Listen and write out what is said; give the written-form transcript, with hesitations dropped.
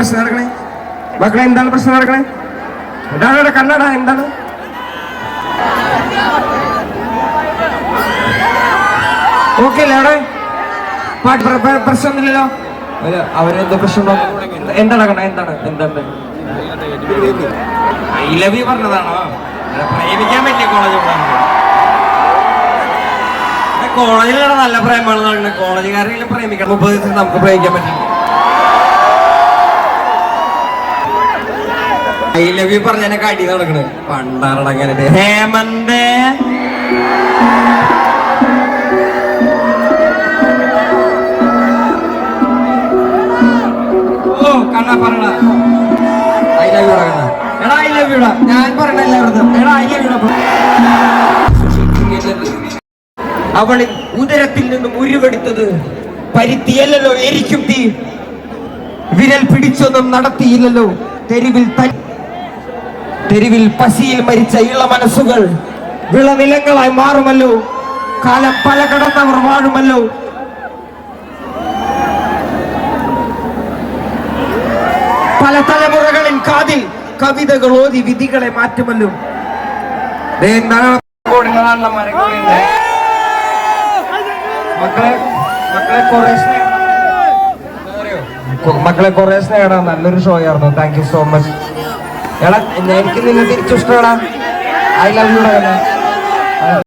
പ്രശ്നം നടക്കണേ? മക്കളെ എന്താണ് പ്രശ്നം നടക്കണേ? എന്താണ് ഇവിടെ കണ്ണട? എന്താണ് ഓക്കെ അല്ലേ അവിടെ? പ്രശ്നമൊന്നുമില്ലല്ലോ. അവരെന്തോ പ്രശ്നം എന്താണ് കണ്ണ? എന്താണ് ഐ ലവ് യു പറഞ്ഞതാണോ? പ്രേമിക്കാൻ പറ്റിയ കോളേജ് കോളേജിലാണ് നല്ല പ്രേമാണെന്നാണ്. കോളേജുകാരെങ്കിലും പ്രേമിക്കണം. 30 ദിവസം നമുക്ക് പ്രേമിക്കാൻ പറ്റില്ല. ഐ ലവ് യു പറഞ്ഞ കടി നടക്കണ് പണ്ടാറടങ്ങനെ. ഹേമന്തേ കണ്ണാ പറയണ ഐ ലവ് യു കണ്ണ. എടാ ഐ ലവ് യുടാ. ഞാൻ പറയണ എല്ലാവരും എടാ ഐ ലവ് യുടാ. അവളിൽ ഉദരത്തിൽ നിന്നും ഉരുവെടുത്തത് പരുത്തിയല്ലോ എരിക്കും തീ. വിരൽ പിടിച്ചൊന്നും നടത്തിയില്ലല്ലോ തെരുവിൽ പശിയിൽ മരിച്ച ഇള മനസ്സുകൾ വിളനിലങ്ങളായി മാറുമല്ലോ. കാലം പല കടന്നവർ വാഴുമല്ലോ. പല തലമുറകളിൽ കാതിൽ കവിതകൾ ഓതി വിധികളെ മാറ്റുമല്ലോ. മക്കളെ കുറെ സ്നേഹടാ. നല്ലൊരു ഷോ ആയിരുന്നു. Thank you so much. എടാ എനിക്ക് നിന്നെ തിരിച്ചു ഇഷ്ടമാടാ. I love you.